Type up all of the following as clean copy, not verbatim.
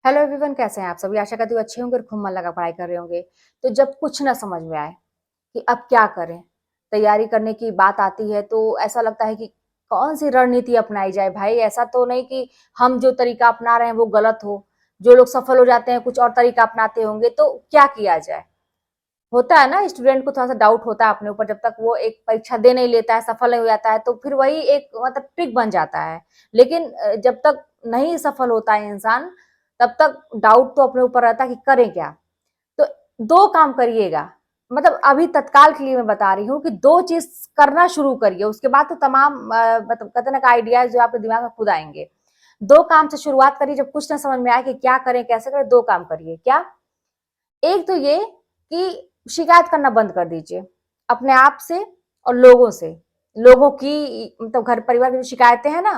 Hello everyone, कैसे हैं आप सभी। आशा करती हूँ अच्छे होंगे और खूब मन लगा पढ़ाई कर रहे होंगे। तो जब कुछ ना समझ में आए कि अब क्या करें, तैयारी करने की बात आती है तो ऐसा लगता है कि कौन सी रणनीति अपनाई जाए। भाई ऐसा तो नहीं कि हम जो तरीका अपना रहे हैं वो गलत हो। जो लोग सफल हो जाते हैं कुछ और तरीका अपनाते होंगे, तो क्या किया जाए। होता है ना, स्टूडेंट को थोड़ा सा डाउट होता है अपने ऊपर, जब तक वो एक परीक्षा दे नहीं लेता है, सफल नहीं हो जाता है, तो फिर वही एक मतलब ट्रिक बन जाता है। लेकिन जब तक नहीं सफल होता है इंसान, तब तक डाउट तो अपने ऊपर रहता है कि करें क्या। तो दो काम करिएगा। मतलब अभी तत्काल के लिए मैं बता रही हूँ कि दो चीज करना शुरू करिए, उसके बाद तो तमाम मतलब कहते हैं ना आइडियाज जो आपके दिमाग में खुद आएंगे। दो काम से शुरुआत करिए। जब कुछ ना समझ में आए कि क्या करें कैसे करें, दो काम करिए। क्या? एक तो ये कि शिकायत करना बंद कर दीजिए अपने आप से और लोगों से। लोगों की मतलब घर परिवार की जो शिकायतें हैं ना,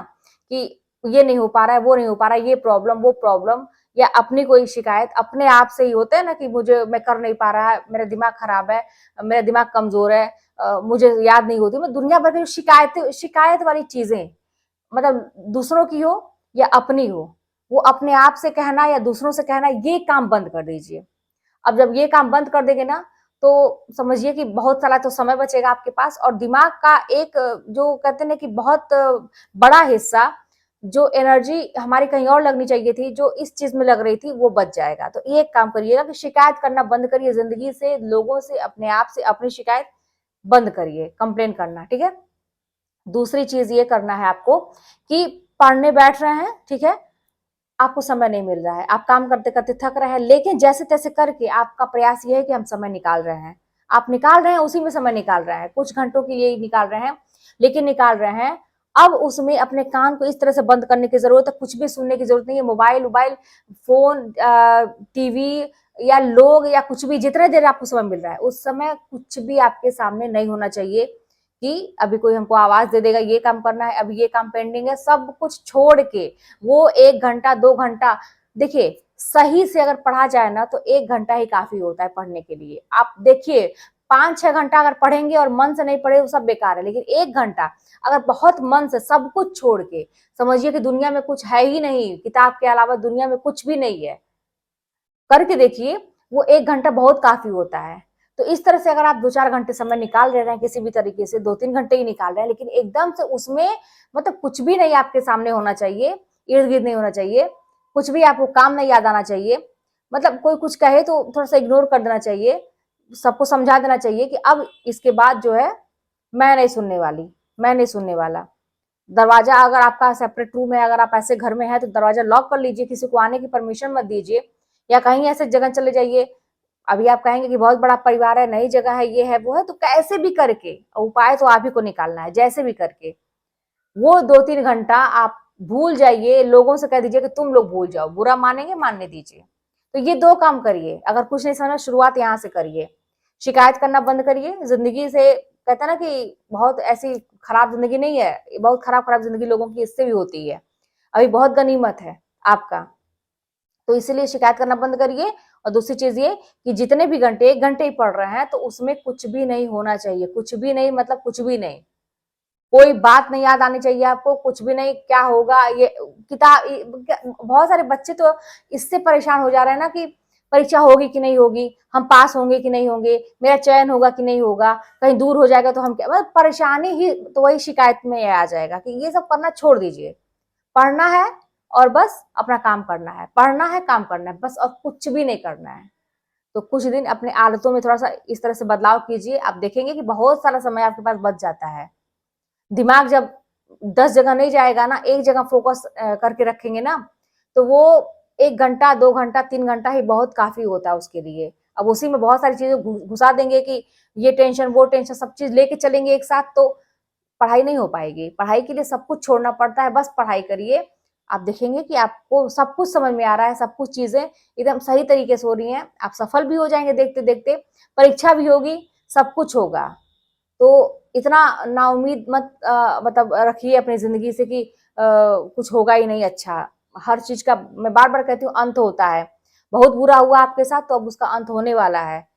कि ये नहीं हो पा रहा है, वो नहीं हो पा रहा है, ये प्रॉब्लम वो प्रॉब्लम, या अपनी कोई शिकायत अपने आप से ही होते हैं ना कि मुझे मैं कर नहीं पा रहा है, मेरा दिमाग खराब है, मेरा दिमाग कमजोर है, मुझे याद नहीं होती। मैं दुनिया भर की शिकायत शिकायत वाली चीजें, मतलब दूसरों की हो या अपनी हो, वो अपने आप से कहना या दूसरों से कहना, ये काम बंद कर दीजिए। अब जब ये काम बंद कर देंगे ना, तो समझिए कि बहुत सारा तो समय बचेगा आपके पास, और दिमाग का एक जो कहते हैं ना कि बहुत बड़ा हिस्सा, जो एनर्जी हमारी कहीं और लगनी चाहिए थी, जो इस चीज में लग रही थी, वो बच जाएगा। तो ये एक काम करिएगा कि शिकायत करना बंद करिए, जिंदगी से, लोगों से, अपने आप से अपनी शिकायत बंद करिए, कंप्लेन करना। ठीक है? दूसरी चीज ये करना है आपको कि पढ़ने बैठ रहे हैं, ठीक है, आपको समय नहीं मिल रहा है, आप काम करते करते थक रहे हैं, लेकिन जैसे तैसे करके आपका प्रयास ये है कि हम समय निकाल रहे हैं। आप निकाल रहे हैं, उसी में समय निकाल रहे हैं, कुछ घंटों के लिए ही निकाल रहे हैं, लेकिन निकाल रहे हैं। अब उसमें अपने कान को इस तरह से बंद करने की जरूरत है, कुछ भी सुनने की जरूरत नहीं है। मोबाइल मोबाइल, फोन, टीवी, या लोग, या कुछ भी, जितने देर आपको समय मिल रहा है उस समय कुछ भी आपके सामने नहीं होना चाहिए कि अभी कोई हमको आवाज दे देगा ये काम करना है, अभी ये काम पेंडिंग है। सब कुछ छोड़ के वो 1 घंटा 2 घंटा, देखिए सही से अगर पढ़ा जाए ना तो 1 घंटा ही काफी होता है पढ़ने के लिए। आप देखिए 5-6 घंटा अगर पढ़ेंगे और मन से नहीं पढ़े तो सब बेकार है, लेकिन 1 घंटा अगर बहुत मन से सब कुछ छोड़ के, समझिए कि दुनिया में कुछ है ही नहीं, किताब के अलावा दुनिया में कुछ भी नहीं है, करके देखिए, वो 1 घंटा बहुत काफी होता है। तो इस तरह से अगर आप 2-4 घंटे समय निकाल रहे हैं किसी भी तरीके से, 2-3 घंटे ही निकाल रहे हैं, लेकिन एकदम से उसमें मतलब कुछ भी नहीं आपके सामने होना चाहिए, इर्द गिर्द नहीं होना चाहिए, कुछ भी आपको काम नहीं याद आना चाहिए, मतलब कोई कुछ कहे तो थोड़ा सा इग्नोर कर देना चाहिए, सबको समझा देना चाहिए कि अब इसके बाद जो है मैं नहीं सुनने वाली, मैं नहीं सुनने वाला। दरवाजा अगर आपका सेपरेट रूम है, अगर आप ऐसे घर में है तो दरवाजा लॉक कर लीजिए, किसी को आने की परमिशन मत दीजिए, या कहीं ऐसे जगह चले जाइए। अभी आप कहेंगे कि बहुत बड़ा परिवार है, नई जगह है, ये है वो है, तो कैसे भी करके उपाय तो आप ही को निकालना है, जैसे भी करके वो 2-3 घंटा आप भूल जाइए। लोगों से कह दीजिए कि तुम लोग भूल जाओ, बुरा मानेंगे मानने दीजिए। तो ये दो काम करिए। अगर कुछ नहीं समझ, शुरुआत यहाँ से करिए। शिकायत करना बंद करिए जिंदगी से। कहते हैं ना कि बहुत ऐसी खराब जिंदगी नहीं है, बहुत खराब खराब जिंदगी लोगों की इससे भी होती है। अभी बहुत गनीमत है आपका, तो इसीलिए शिकायत करना बंद करिए। और दूसरी चीज ये कि जितने भी घंटे, 1 घंटे ही पढ़ रहे हैं, तो उसमें कुछ भी नहीं होना चाहिए, कुछ भी नहीं, मतलब कुछ भी नहीं, कोई बात नहीं याद आनी चाहिए आपको, कुछ भी नहीं। क्या होगा ये किताब, बहुत सारे बच्चे तो इससे परेशान हो जा रहे हैं ना कि परीक्षा होगी कि नहीं होगी, हम पास होंगे कि नहीं होंगे, मेरा चयन होगा कि नहीं होगा, कहीं दूर हो जाएगा तो हम क्या, मतलब परेशानी ही तो वही शिकायत में आ जाएगा कि ये सब करना छोड़ दीजिए। पढ़ना है और बस अपना काम करना है, पढ़ना है, काम करना है, बस, और कुछ भी नहीं करना है। तो कुछ दिन अपने आदतों में थोड़ा सा इस तरह से बदलाव कीजिए, आप देखेंगे कि बहुत सारा समय आपके पास बच जाता है। दिमाग जब 10 जगह नहीं जाएगा ना, एक जगह फोकस करके रखेंगे ना, तो वो 1 घंटा 2 घंटा 3 घंटा ही बहुत काफी होता है उसके लिए। अब उसी में बहुत सारी चीजें घुसा देंगे कि ये टेंशन वो टेंशन, सब चीज लेके चलेंगे एक साथ, तो पढ़ाई नहीं हो पाएगी। पढ़ाई के लिए सब कुछ छोड़ना पड़ता है, बस पढ़ाई करिए। आप देखेंगे कि आपको सब कुछ समझ में आ रहा है, सब कुछ चीजें एकदम सही तरीके से हो रही हैं, आप सफल भी हो जाएंगे देखते देखते, परीक्षा भी होगी, सब कुछ होगा। तो इतना नाउम्मीद मत मतलब रखिए अपनी जिंदगी से कि कुछ होगा ही नहीं अच्छा। हर चीज का मैं बार बार कहती हूँ अंत होता है। बहुत बुरा हुआ आपके साथ तो अब उसका अंत होने वाला है,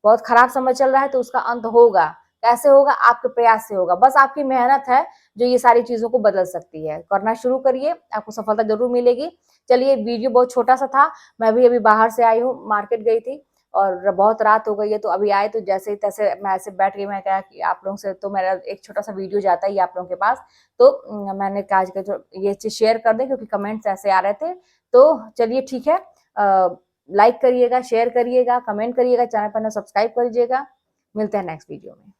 बहुत खराब समय चल रहा है तो उसका अंत होगा। कैसे होगा? आपके प्रयास से होगा। बस आपकी मेहनत है जो ये सारी चीज़ों को बदल सकती है। करना शुरू करिए, आपको सफलता ज़रूर मिलेगी। चलिए, वीडियो बहुत छोटा-सा था, मैं भी अभी बाहर से आई हूँ, मार्केट गई थी और बहुत रात हो गई है, तो अभी आए तो जैसे-तैसे मैं ऐसे बैठ गई, मैं कहा कि आप लोगों से तो मेरा एक छोटा-सा वीडियो जाता ही है आप लोगों के पास, तो मैंने कहा कि जो ये चीज़ शेयर कर दें क्योंकि कमेंट्स ऐसे आ रहे थे। तो चलिए ठीक है, लाइक करिएगा, शेयर करिएगा, कमेंट करिएगा, चैनल पर ना सब्सक्राइब करिएगा। मिलते हैं नेक्स्ट वीडियो में।